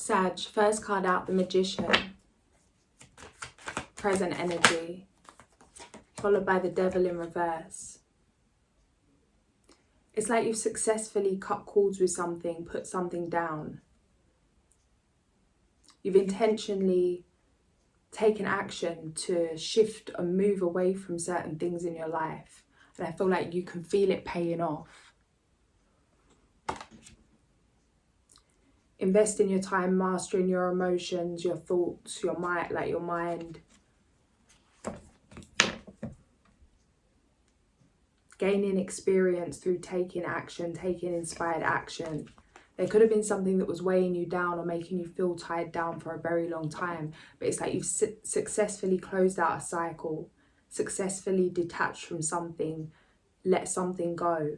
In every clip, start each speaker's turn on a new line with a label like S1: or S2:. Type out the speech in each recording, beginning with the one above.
S1: Sag, first card out, the Magician. Present energy. Followed by the Devil in reverse. It's like you've successfully cut cords with something, put something down. You've intentionally taken action to shift and move away from certain things in your life. And I feel like you can feel it paying off. Invest in your time, mastering your emotions, your thoughts, your mind. Gaining experience through taking action, taking inspired action. There could have been something that was weighing you down or making you feel tied down for a very long time. But it's like you've successfully closed out a cycle, successfully detached from something, let something go.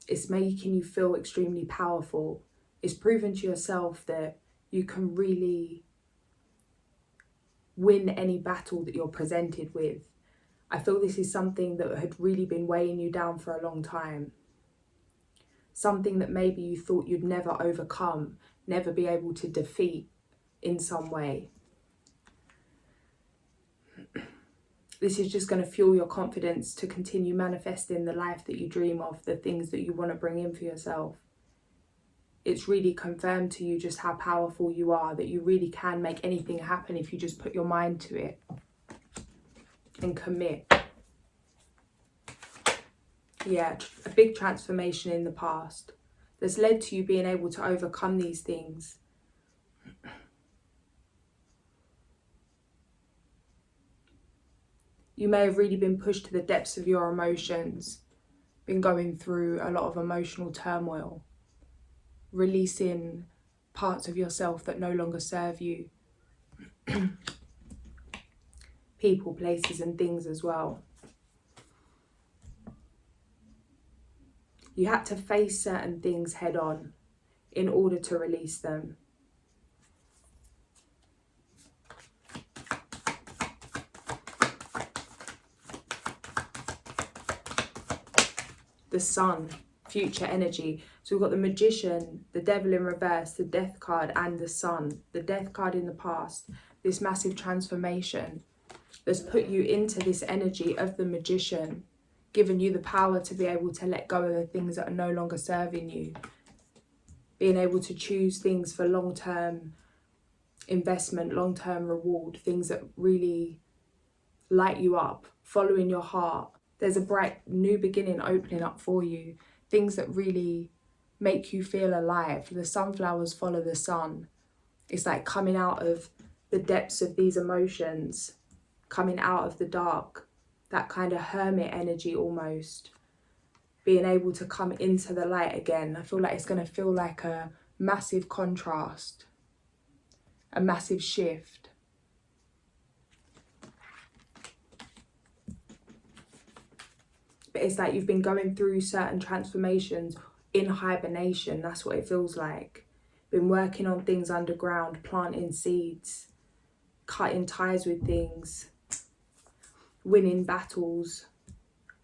S1: It's making you feel extremely powerful. It's proven to yourself that you can really win any battle that you're presented with. I feel this is something that had really been weighing you down for a long time. Something that maybe you thought you'd never overcome, never be able to defeat in some way. This is just going to fuel your confidence to continue manifesting the life that you dream of, the things that you want to bring in for yourself. It's really confirmed to you just how powerful you are, that you really can make anything happen if you just put your mind to it and commit. Yeah, a big transformation in the past that's led to you being able to overcome these things. You may have really been pushed to the depths of your emotions, been going through a lot of emotional turmoil, releasing parts of yourself that no longer serve you. People, places and things as well. You had to face certain things head on in order to release them. The Sun, future energy. So we've got the Magician, the Devil in reverse, the Death card and the Sun. The Death card in the past, this massive transformation that's put you into this energy of the Magician, given you the power to be able to let go of the things that are no longer serving you. Being able to choose things for long-term investment, long-term reward, things that really light you up, following your heart. There's a bright new beginning opening up for you. Things that really make you feel alive. The sunflowers follow the sun. It's like coming out of the depths of these emotions, coming out of the dark, that kind of hermit energy almost. Being able to come into the light again. I feel like it's going to feel like a massive contrast, a massive shift. But it's like you've been going through certain transformations in hibernation. That's what it feels like. Been working on things underground, planting seeds, cutting ties with things, winning battles.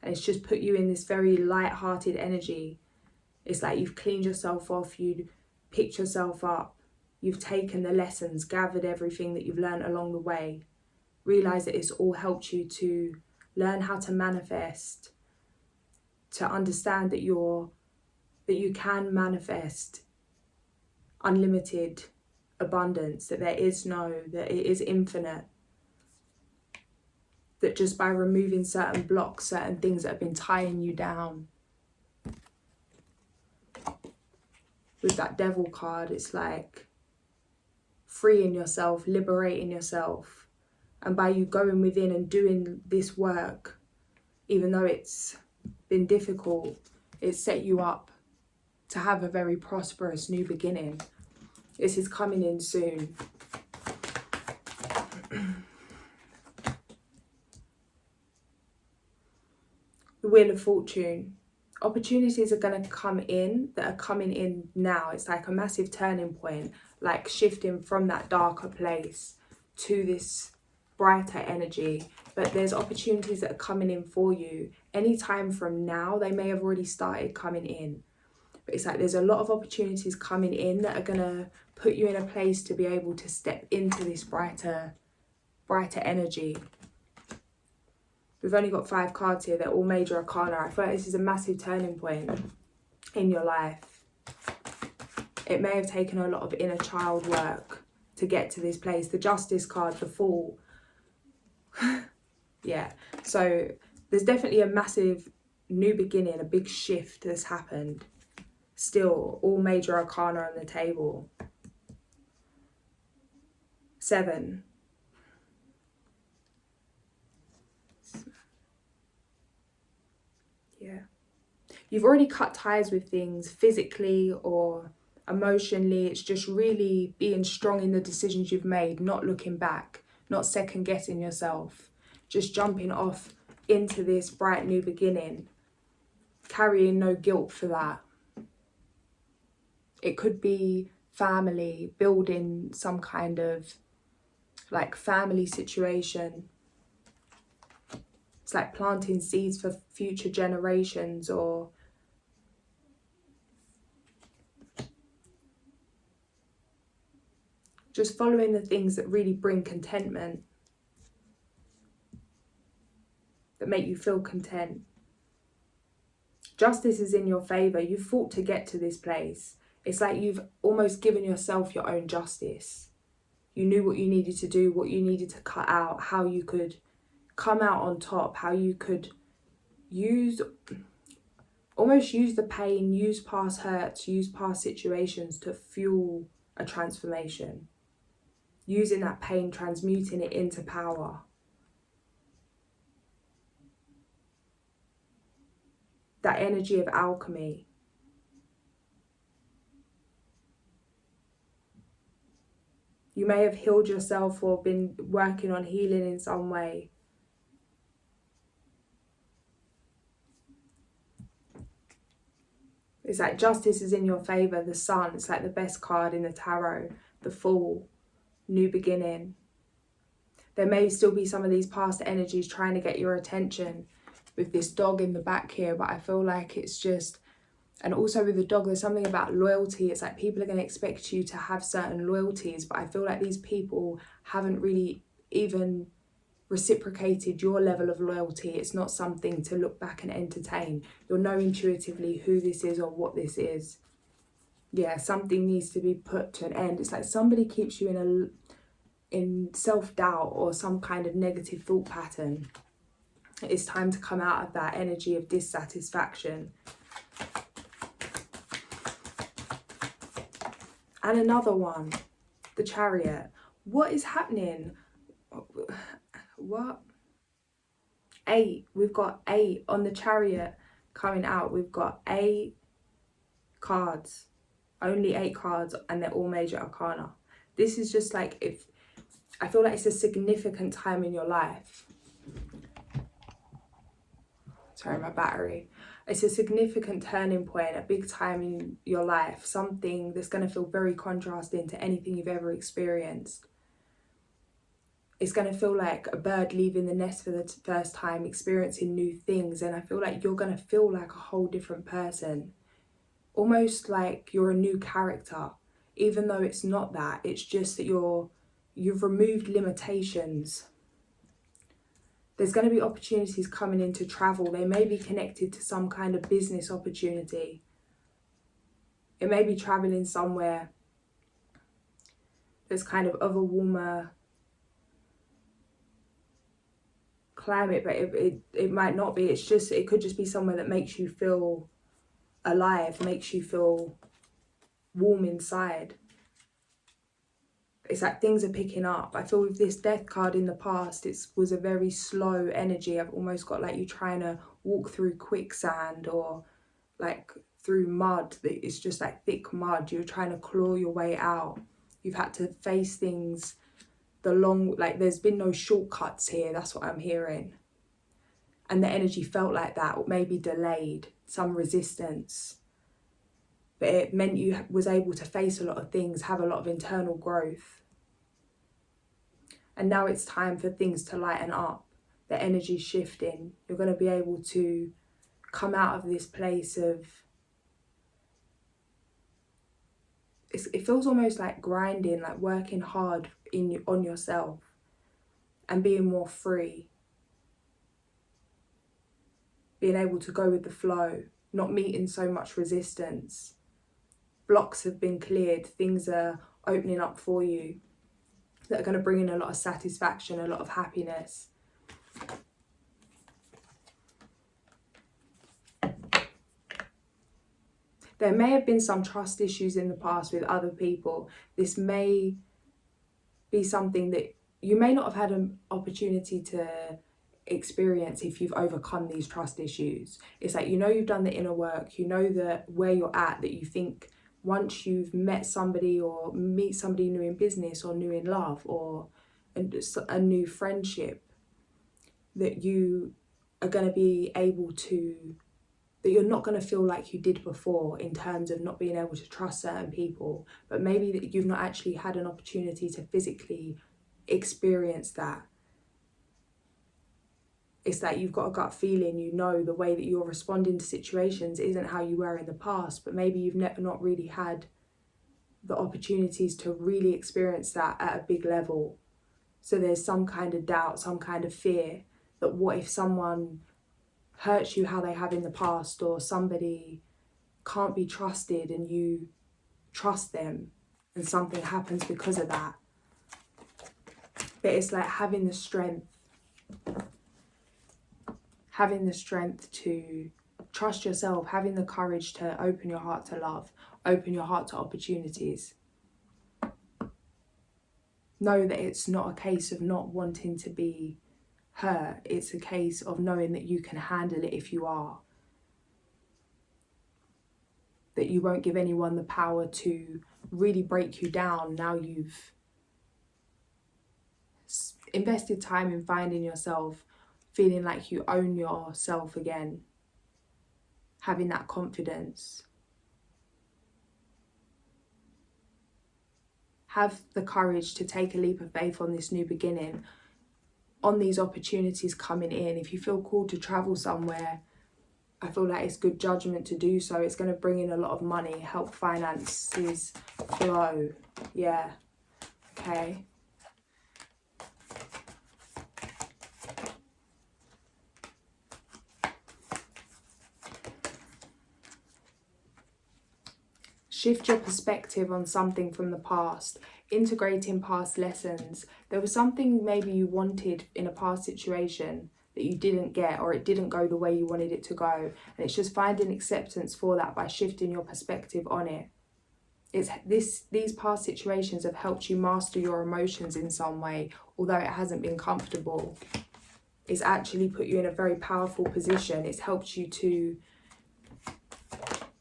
S1: And it's just put you in this very light-hearted energy. It's like you've cleaned yourself off, you've picked yourself up, you've taken the lessons, gathered everything that you've learned along the way, realised that it's all helped you to learn how to manifest, to understand that you can manifest unlimited abundance, that it is infinite, that just by removing certain blocks, certain things that have been tying you down. With that Devil card, it's like freeing yourself, liberating yourself. And by you going within and doing this work, even though it's been difficult, it's set you up to have a very prosperous new beginning. This is coming in soon. The Wheel of Fortune. Opportunities are going to come in that are coming in now. It's like a massive turning point, like shifting from that darker place to this brighter energy. But there's opportunities that are coming in for you anytime from now. They may have already started coming in, but it's like there's a lot of opportunities coming in that are going to put you in a place to be able to step into this brighter energy. We've only got 5 cards here. They're all major arcana. I feel like this is a massive turning point in your life. It may have taken a lot of inner child work to get to this place. The Justice card, the Fool. Yeah, so there's definitely a massive new beginning, a big shift that's happened. Still, all major arcana on the table. 7. Yeah. You've already cut ties with things physically or emotionally. It's just really being strong in the decisions you've made, not looking back, not second guessing yourself, just jumping off into this bright new beginning, carrying no guilt for that. It could be family, building some kind of like family situation. It's like planting seeds for future generations, or just following the things that really bring contentment, that make you feel content. Justice is in your favour. You fought to get to this place. It's like you've almost given yourself your own justice. You knew what you needed to do, what you needed to cut out, how you could come out on top, how you could almost use the pain, use past hurts, use past situations to fuel a transformation. Using that pain, transmuting it into power. That energy of alchemy. You may have healed yourself or been working on healing in some way. It's like justice is in your favour. The Sun, it's like the best card in the tarot. The Fool, new beginning. There may still be some of these past energies trying to get your attention with this dog in the back here, but I feel like it's just, and also with the dog, there's something about loyalty. It's like people are going to expect you to have certain loyalties, but I feel like these people haven't really even reciprocated your level of loyalty. It's not something to look back and entertain. You'll know intuitively who this is or what this is. Yeah, something needs to be put to an end. It's like somebody keeps you in self-doubt or some kind of negative thought pattern. It's time to come out of that energy of dissatisfaction. And another one, the Chariot. What is happening? What? 8. We've got 8 on the Chariot coming out. We've got 8 cards. Only 8 cards, and they're all major arcana. This is just like, I feel like it's a significant time in your life. Sorry, my battery. It's a significant turning point, a big time in your life. Something that's going to feel very contrasting to anything you've ever experienced. It's going to feel like a bird leaving the nest for the first time, experiencing new things. And I feel like you're going to feel like a whole different person. Almost like you're a new character. Even though it's not that. It's just that you've removed limitations. There's going to be opportunities coming in to travel. They may be connected to some kind of business opportunity. It may be traveling somewhere that's kind of a warmer climate, but it might not be. It could just be somewhere that makes you feel alive, makes you feel warm inside. It's like things are picking up. I feel with this Death card in the past, it was a very slow energy. I've almost got like you trying to walk through quicksand or like through mud. It's just like thick mud. You're trying to claw your way out. You've had to face things like there's been no shortcuts here. That's what I'm hearing. And the energy felt like that, or maybe delayed, some resistance. But it meant you was able to face a lot of things, have a lot of internal growth. And now it's time for things to lighten up. The energy's shifting. You're going to be able to come out of this place of it feels almost like grinding, like working hard on yourself and being more free. Being able to go with the flow, not meeting so much resistance. Blocks have been cleared, things are opening up for you that are going to bring in a lot of satisfaction, a lot of happiness. There may have been some trust issues in the past with other people. This may be something that you may not have had an opportunity to experience if you've overcome these trust issues. It's like, you've done the inner work, that where you're at, that you think once you've met somebody or meet somebody new in business or new in love or a new friendship, that you are going to be able to, that you're not going to feel like you did before in terms of not being able to trust certain people, but maybe that you've not actually had an opportunity to physically experience that. It's that you've got a gut feeling, the way that you're responding to situations isn't how you were in the past, but maybe you've not really had the opportunities to really experience that at a big level. So there's some kind of doubt, some kind of fear that what if someone hurts you how they have in the past, or somebody can't be trusted and you trust them and something happens because of that. But it's like having the strength to trust yourself, having the courage to open your heart to love, open your heart to opportunities. Know that it's not a case of not wanting to be hurt, it's a case of knowing that you can handle it if you are. That you won't give anyone the power to really break you down now you've invested time in finding yourself, feeling like you own yourself again, having that confidence. Have the courage to take a leap of faith on this new beginning, on these opportunities coming in. If you feel called to travel somewhere, I feel like it's good judgment to do so. It's going to bring in a lot of money, help finances flow. Yeah, okay. Shift your perspective on something from the past, integrating past lessons. There was something maybe you wanted in a past situation that you didn't get, or it didn't go the way you wanted it to go. And it's just finding acceptance for that by shifting your perspective on it. These past situations have helped you master your emotions in some way, although it hasn't been comfortable. It's actually put you in a very powerful position. It's helped you to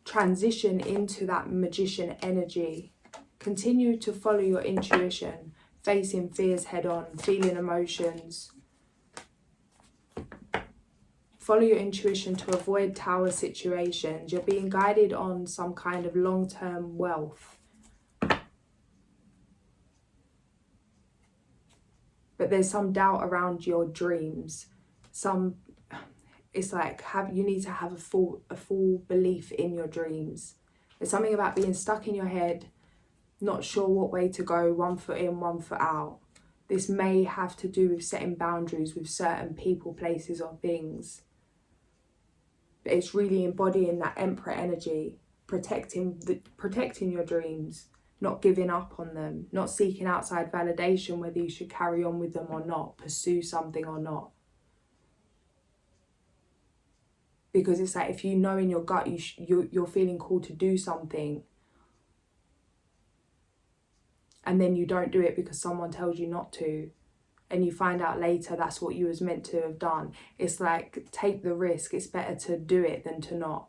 S1: transition into that magician energy. Continue to follow your intuition, facing fears head on, feeling emotions. Follow your intuition to avoid tower situations. You're being guided on some kind of long-term wealth. But there's some doubt around your dreams. It's like you need to have a full belief in your dreams. There's something about being stuck in your head, not sure what way to go, 1 foot in, 1 foot out. This may have to do with setting boundaries with certain people, places or things. But it's really embodying that Emperor energy, protecting your dreams, not giving up on them, not seeking outside validation whether you should carry on with them or not, pursue something or not. Because it's like, if you know in your gut you're feeling called to do something, and then you don't do it because someone tells you not to, and you find out later that's what you was meant to have done. It's like, take the risk. It's better to do it than to not.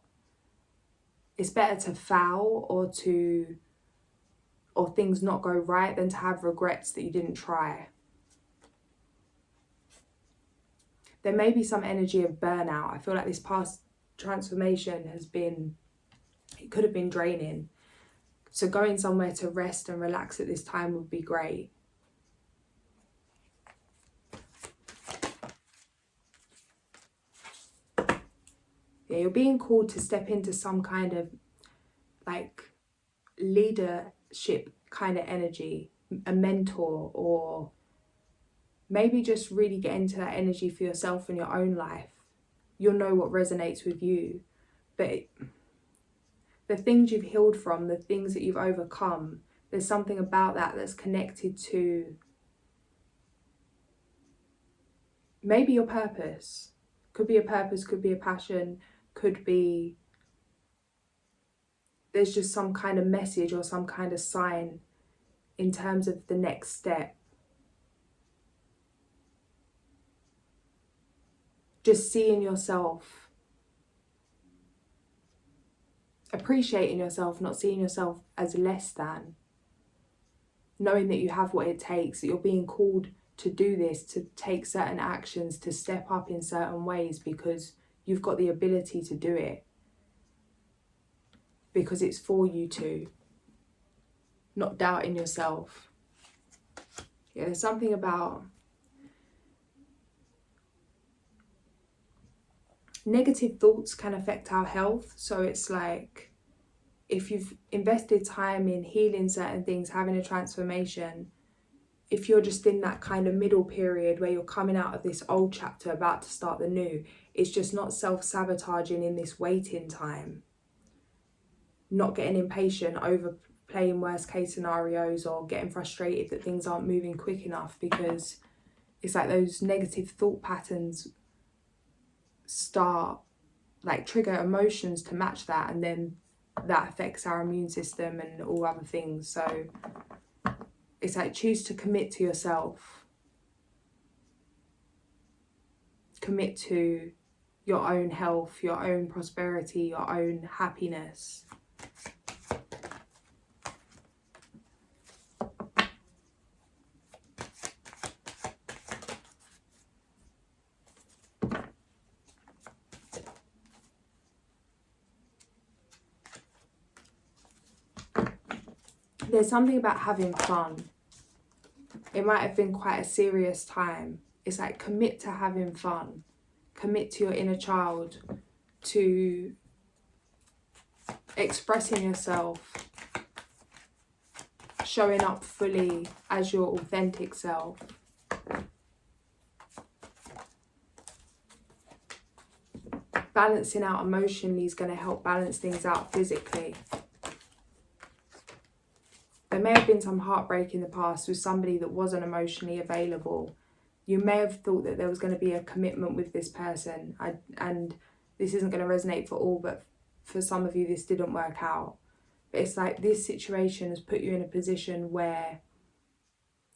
S1: It's better to foul or things not go right than to have regrets that you didn't try. There may be some energy of burnout. I feel like this past transformation it could have been draining. So going somewhere to rest and relax at this time would be great. You're being called to step into some kind of like leadership kind of energy, a mentor, or maybe just really get into that energy for yourself in your own life. You'll know what resonates with you. But the things you've healed from, the things that you've overcome, there's something about that that's connected to maybe your purpose. Could be a purpose, could be a passion, could be there's just some kind of message or some kind of sign in terms of the next step. Just seeing yourself, appreciating yourself, not seeing yourself as less than. Knowing that you have what it takes, that you're being called to do this, to take certain actions, to step up in certain ways because you've got the ability to do it. Because it's for you to. Not doubting yourself. Yeah, there's something about negative thoughts can affect our health. So it's like if you've invested time in healing certain things, having a transformation, if you're just in that kind of middle period where you're coming out of this old chapter about to start the new, it's just not self-sabotaging in this waiting time. Not getting impatient, overplaying worst case scenarios, or getting frustrated that things aren't moving quick enough, because it's like those negative thought patterns start like trigger emotions to match that, and then that affects our immune system and all other things. So it's like choose to commit to yourself, commit to your own health, your own prosperity, your own happiness. There's something about having fun. It might have been quite a serious time. It's like commit to having fun. Commit to your inner child, to expressing yourself, showing up fully as your authentic self. Balancing out emotionally is going to help balance things out physically. There may have been some heartbreak in the past with somebody that wasn't emotionally available. You may have thought that there was going to be a commitment with this person, and this isn't going to resonate for all, but for some of you this didn't work out. But it's like this situation has put you in a position where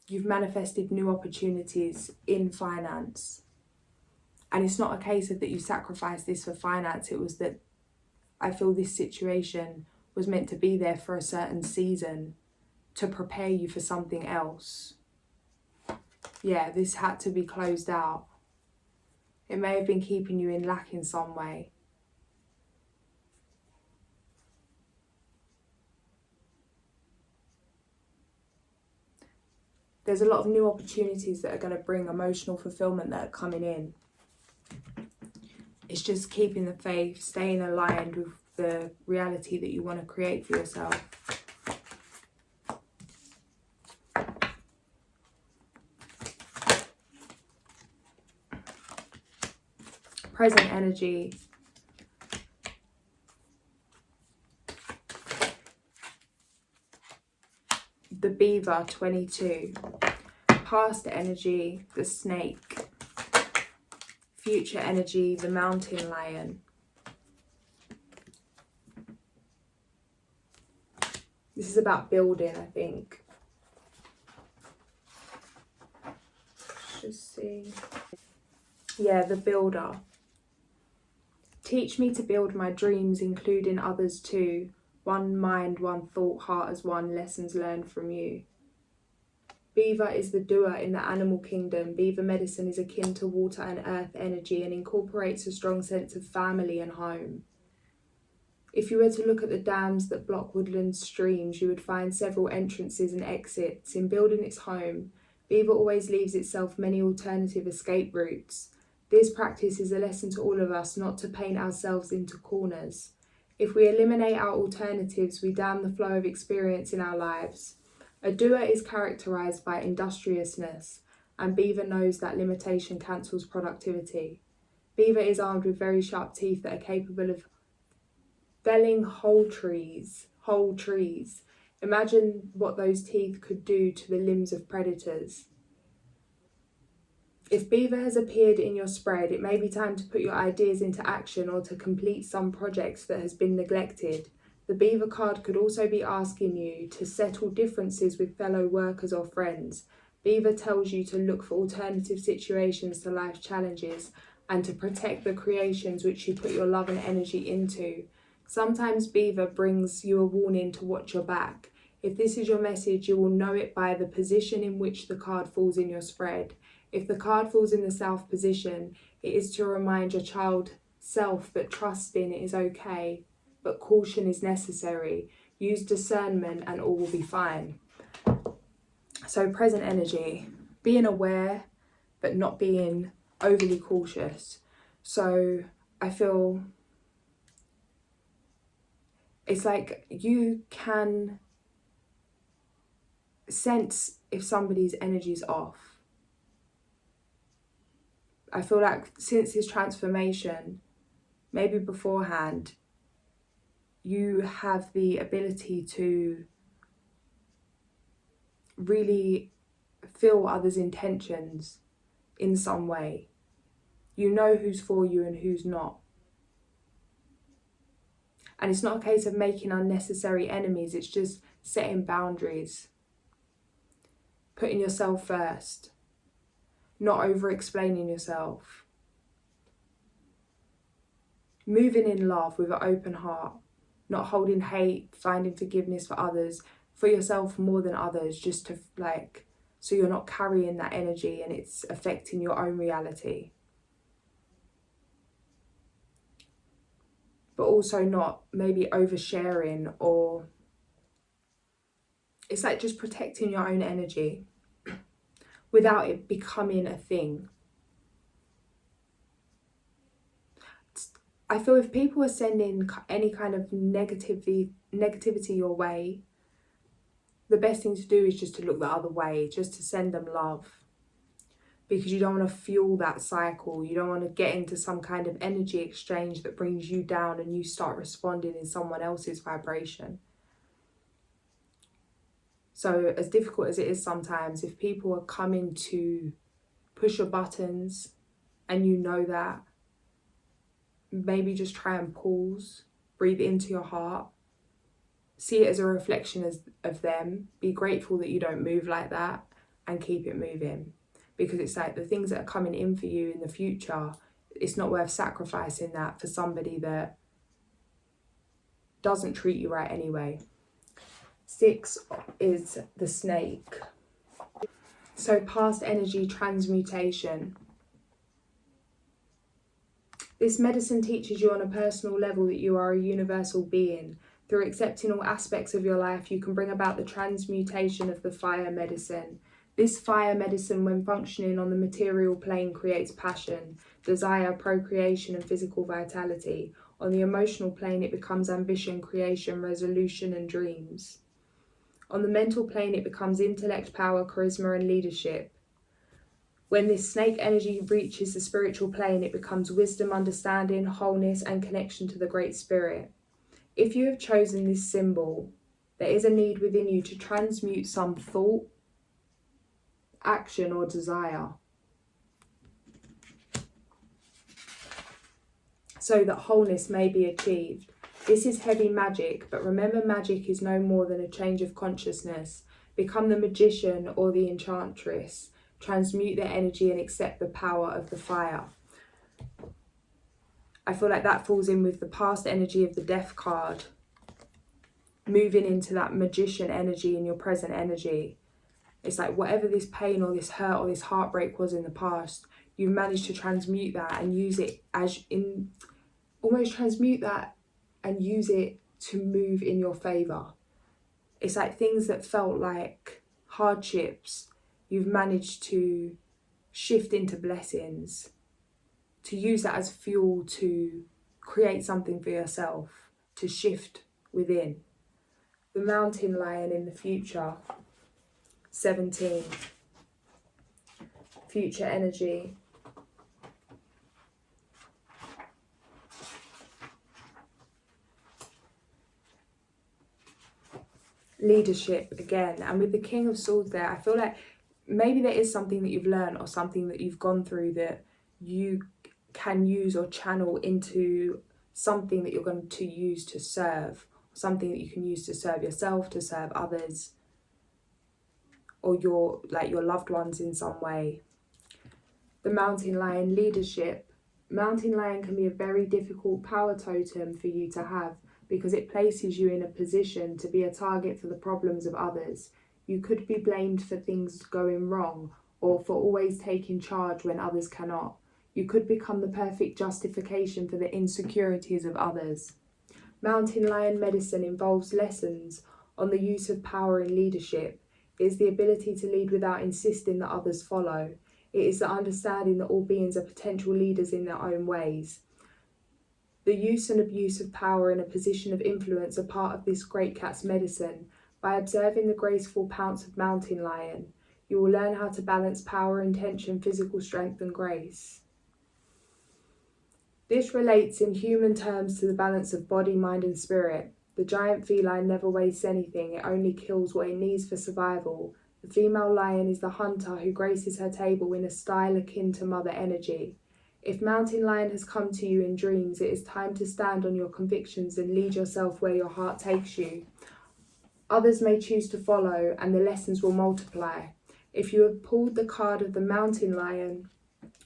S1: you've manifested new opportunities in finance. And it's not a case of that you sacrificed this for finance. It was that I feel this situation was meant to be there for a certain season to prepare you for something else. Yeah, this had to be closed out. It may have been keeping you in lack in some way. There's a lot of new opportunities that are going to bring emotional fulfillment that are coming in. It's just keeping the faith, staying aligned with the reality that you want to create for yourself. Present energy. The beaver, 22. Past energy, the snake. Future energy, the mountain lion. This is about building, I think. Let's just see. Yeah, the builder. Teach me to build my dreams, including others too. One mind, one thought, heart as one, lessons learned from you. Beaver is the doer in the animal kingdom. Beaver medicine is akin to water and earth energy and incorporates a strong sense of family and home. If you were to look at the dams that block woodland streams, you would find several entrances and exits. In building its home, Beaver always leaves itself many alternative escape routes. This practice is a lesson to all of us not to paint ourselves into corners. If we eliminate our alternatives, we dam the flow of experience in our lives. A doer is characterized by industriousness, and Beaver knows that limitation cancels productivity. Beaver is armed with very sharp teeth that are capable of felling whole trees. Imagine what those teeth could do to the limbs of predators. If Beaver has appeared in your spread, it may be time to put your ideas into action or to complete some projects that has been neglected. The Beaver card could also be asking you to settle differences with fellow workers or friends. Beaver tells you to look for alternative situations to life's challenges and to protect the creations which you put your love and energy into. Sometimes Beaver brings you a warning to watch your back. If this is your message, you will know it by the position in which the card falls in your spread. If the card falls in the South position, it is to remind your child self that trusting is okay, but caution is necessary. Use discernment and all will be fine. So present energy, being aware, but not being overly cautious. So I feel it's like you can sense if somebody's energy's off. I feel like since his transformation, maybe beforehand, you have the ability to really feel others' intentions in some way. You know who's for you and who's not. And it's not a case of making unnecessary enemies, it's just setting boundaries, putting yourself first, not over-explaining yourself, moving in love with an open heart, not holding hate, finding forgiveness for others, for yourself more than others, just to so you're not carrying that energy and it's affecting your own reality. But also not maybe oversharing, or it's like just protecting your own energy without it becoming a thing. I feel if people are sending any kind of negativity your way, the best thing to do is just to look the other way, just to send them love. Because you don't want to fuel that cycle. You don't want to get into some kind of energy exchange that brings you down and you start responding in someone else's vibration. So as difficult as it is sometimes, if people are coming to push your buttons and you know that, maybe just try and pause, breathe into your heart, see it as a reflection of them, be grateful that you don't move like that, and keep it moving. Because it's like the things that are coming in for you in the future, it's not worth sacrificing that for somebody that doesn't treat you right anyway. 6 is the snake. So past energy transmutation. This medicine teaches you on a personal level that you are a universal being. Through accepting all aspects of your life, you can bring about the transmutation of the fire medicine. This fire medicine, when functioning on the material plane, creates passion, desire, procreation, and physical vitality. On the emotional plane, it becomes ambition, creation, resolution, and dreams. On the mental plane, it becomes intellect, power, charisma, and leadership. When this snake energy reaches the spiritual plane, it becomes wisdom, understanding, wholeness, and connection to the Great Spirit. If you have chosen this symbol, there is a need within you to transmute some thought, action, or desire, so that wholeness may be achieved. This is heavy magic, but remember, magic is no more than a change of consciousness. Become the magician or the enchantress. Transmute their energy and accept the power of the fire. I feel like that falls in with the past energy of the death card, moving into that magician energy in your present energy. It's like whatever this pain or this hurt or this heartbreak was in the past, you've managed to transmute that and use it and use it to move in your favour. It's like things that felt like hardships, you've managed to shift into blessings, to use that as fuel to create something for yourself. to shift within. The mountain lion in the future, 17, future energy. Leadership again, and with the King of Swords there, I feel like maybe there is something that you've learned or something that you've gone through that you can use or channel into something that you're going to use to serve, something that you can use to serve yourself, to serve others, or your loved ones in some way. The mountain lion, leadership. Mountain lion can be a very difficult power totem for you to have, because it places you in a position to be a target for the problems of others. You could be blamed for things going wrong, or for always taking charge when others cannot. You could become the perfect justification for the insecurities of others. Mountain lion medicine involves lessons on the use of power in leadership. It is the ability to lead without insisting that others follow. It is the understanding that all beings are potential leaders in their own ways. The use and abuse of power in a position of influence are part of this great cat's medicine. By observing the graceful pounce of mountain lion, you will learn how to balance power, intention, physical strength and grace. This relates in human terms to the balance of body, mind and spirit. The giant feline never wastes anything, it only kills what it needs for survival. The female lion is the hunter who graces her table in a style akin to mother energy. If mountain lion has come to you in dreams, it is time to stand on your convictions and lead yourself where your heart takes you. Others may choose to follow, and the lessons will multiply. If you have pulled the card of the mountain lion,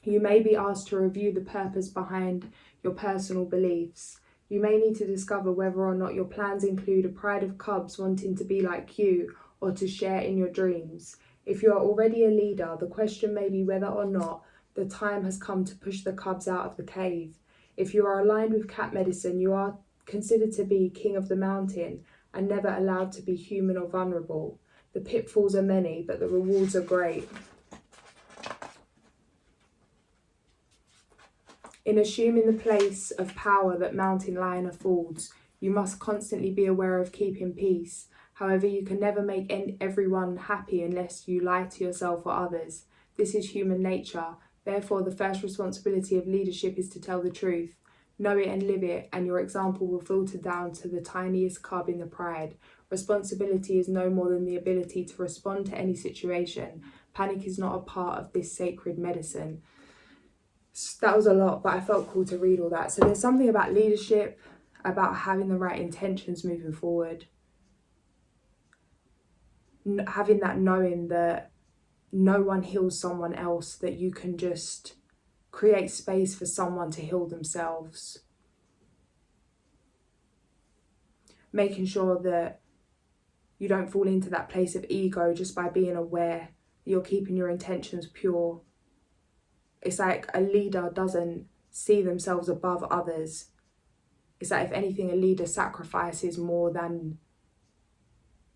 S1: you may be asked to review the purpose behind your personal beliefs. You may need to discover whether or not your plans include a pride of cubs wanting to be like you or to share in your dreams. If you are already a leader, the question may be whether or not the time has come to push the cubs out of the cave. If you are aligned with cat medicine, you are considered to be king of the mountain and never allowed to be human or vulnerable. The pitfalls are many, but the rewards are great. In assuming the place of power that mountain lion affords, you must constantly be aware of keeping peace. However, you can never make everyone happy unless you lie to yourself or others. This is human nature. Therefore, the first responsibility of leadership is to tell the truth. Know it and live it, and your example will filter down to the tiniest cub in the pride. Responsibility is no more than the ability to respond to any situation. Panic is not a part of this sacred medicine. That was a lot, but I felt cool to read all that. So there's something about leadership, about having the right intentions moving forward. Having that knowing that no one heals someone else, that you can just create space for someone to heal themselves. Making sure that you don't fall into that place of ego just by being aware that you're keeping your intentions pure. It's like a leader doesn't see themselves above others. It's like, if anything, a leader sacrifices more than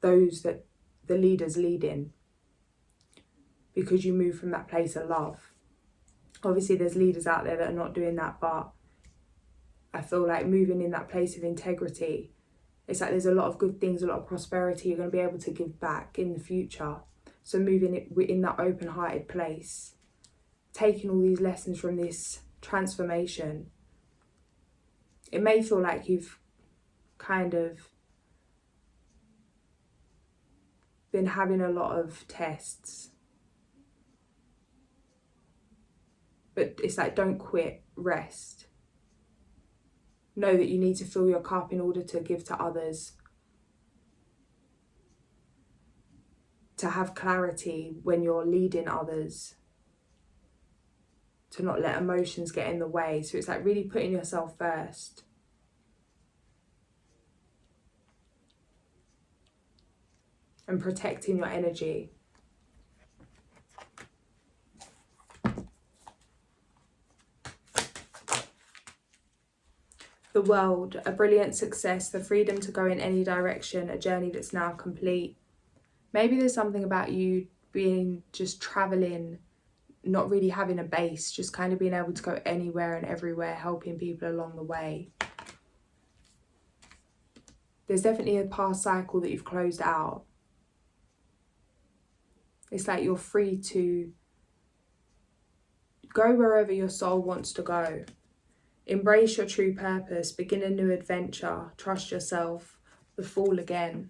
S1: those that the leaders lead in, because you move from that place of love. Obviously, there's leaders out there that are not doing that, but I feel like moving in that place of integrity, it's like there's a lot of good things, a lot of prosperity you're going to be able to give back in the future. So moving it in that open-hearted place, taking all these lessons from this transformation. It may feel like you've kind of been having a lot of tests, but it's like, don't quit, rest. Know that you need to fill your cup in order to give to others, to have clarity when you're leading others, to not let emotions get in the way. So it's like really putting yourself first. And protecting your energy. The world, a brilliant success, the freedom to go in any direction, a journey that's now complete. Maybe there's something about you being just traveling, not really having a base, just kind of being able to go anywhere and everywhere, helping people along the way. There's definitely a past cycle that you've closed out. It's like you're free to go wherever your soul wants to go. Embrace your true purpose, begin a new adventure, trust yourself, the fall again.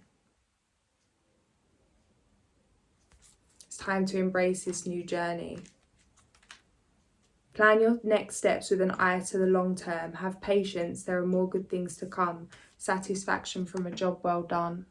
S1: It's time to embrace this new journey. Plan your next steps with an eye to the long term. Have patience, there are more good things to come. Satisfaction from a job well done.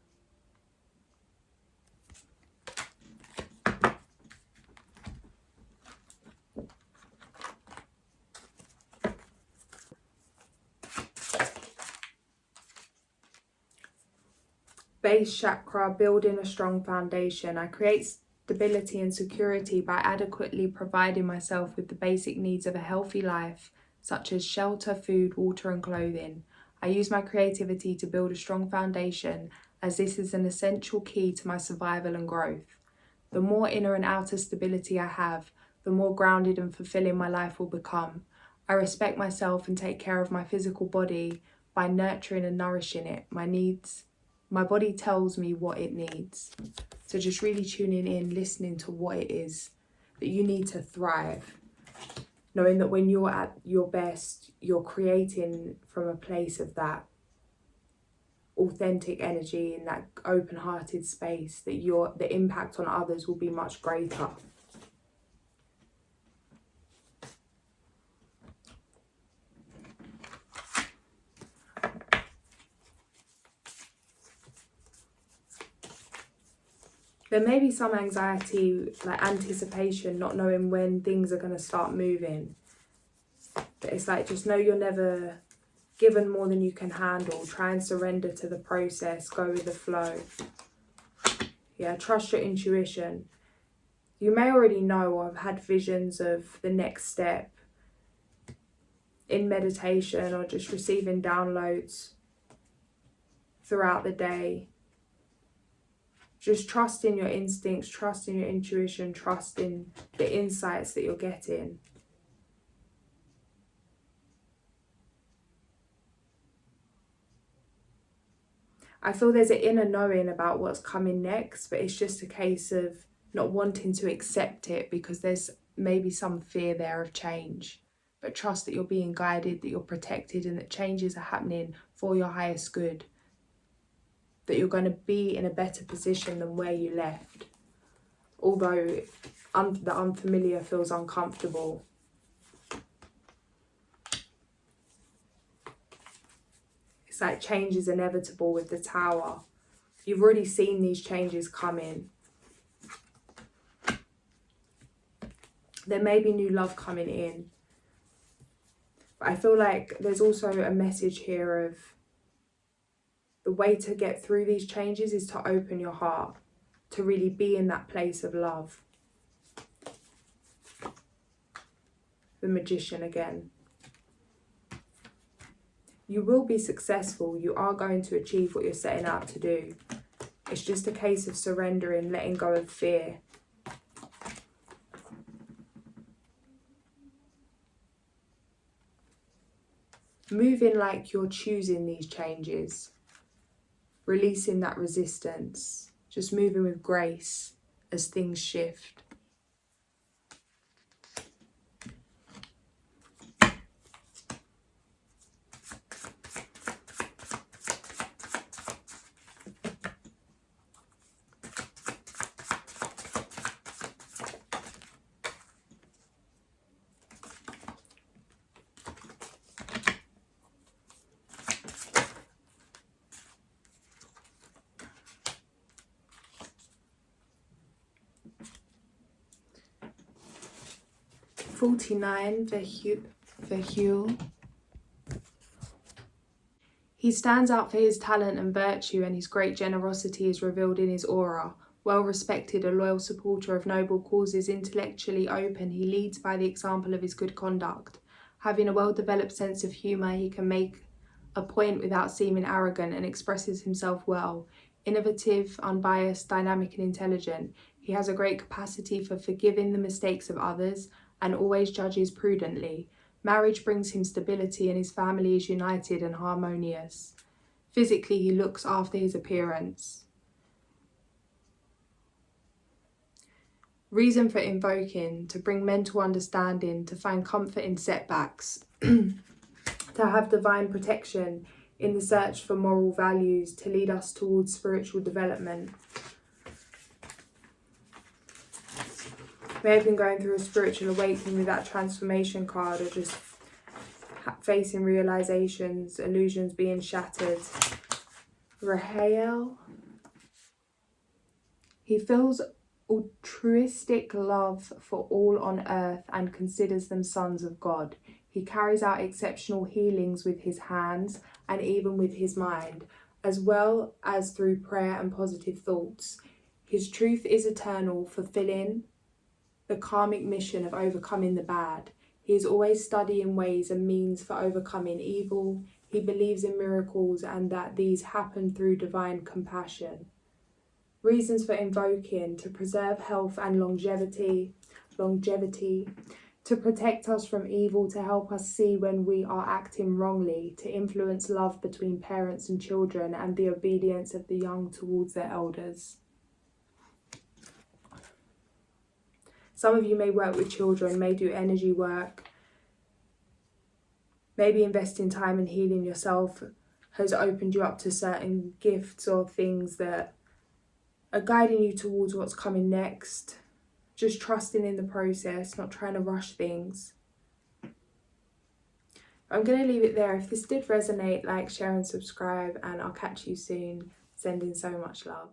S1: Base chakra, building a strong foundation. I create stability and security by adequately providing myself with the basic needs of a healthy life, such as shelter, food, water and clothing. I use my creativity to build a strong foundation, as this is an essential key to my survival and growth. The more inner and outer stability I have, the more grounded and fulfilling my life will become. I respect myself and take care of my physical body by nurturing and nourishing it. My body tells me what it needs. So just really tuning in, listening to what it is that you need to thrive. Knowing that when you're at your best, you're creating from a place of that authentic energy, in that open-hearted space, that the impact on others will be much greater. There may be some anxiety, like anticipation, not knowing when things are going to start moving. But it's like, just know you're never given more than you can handle. Try and surrender to the process. Go with the flow. Yeah, trust your intuition. You may already know or have had visions of the next step in meditation, or just receiving downloads throughout the day. Just trust in your instincts, trust in your intuition, trust in the insights that you're getting. I feel there's an inner knowing about what's coming next, but it's just a case of not wanting to accept it because there's maybe some fear there of change. But trust that you're being guided, that you're protected, and that changes are happening for your highest good. That you're going to be in a better position than where you left. Although the unfamiliar feels uncomfortable. It's like change is inevitable with the Tower. You've already seen these changes coming. There may be new love coming in. But I feel like there's also a message here of the way to get through these changes is to open your heart, to really be in that place of love. The Magician again. You will be successful. You are going to achieve what you're setting out to do. It's just a case of surrendering, letting go of fear. Moving like you're choosing these changes. Releasing that resistance, just moving with grace as things shift. Verhul. He stands out for his talent and virtue, and his great generosity is revealed in his aura. Well respected, a loyal supporter of noble causes, intellectually open, he leads by the example of his good conduct. Having a well-developed sense of humour, he can make a point without seeming arrogant and expresses himself well. Innovative, unbiased, dynamic and intelligent, he has a great capacity for forgiving the mistakes of others and always judges prudently. Marriage brings him stability and his family is united and harmonious. Physically, he looks after his appearance. Reason for invoking: to bring mental understanding, to find comfort in setbacks, to have divine protection in the search for moral values, to lead us towards spiritual development. May have been going through a spiritual awakening with that transformation card, or just facing realizations, illusions being shattered. Rahael. He feels altruistic love for all on earth and considers them sons of God. He carries out exceptional healings with his hands and even with his mind, as well as through prayer and positive thoughts. His truth is eternal, fulfilling the karmic mission of overcoming the bad. He is always studying ways and means for overcoming evil. He believes in miracles and that these happen through divine compassion. Reasons for invoking: to preserve health and longevity, to protect us from evil, to help us see when we are acting wrongly, to influence love between parents and children and the obedience of the young towards their elders. Some of you may work with children, may do energy work, maybe investing time in healing yourself has opened you up to certain gifts or things that are guiding you towards what's coming next. Just trusting in the process, not trying to rush things. I'm going to leave it there. If this did resonate, like, share and subscribe, and I'll catch you soon. Sending so much love.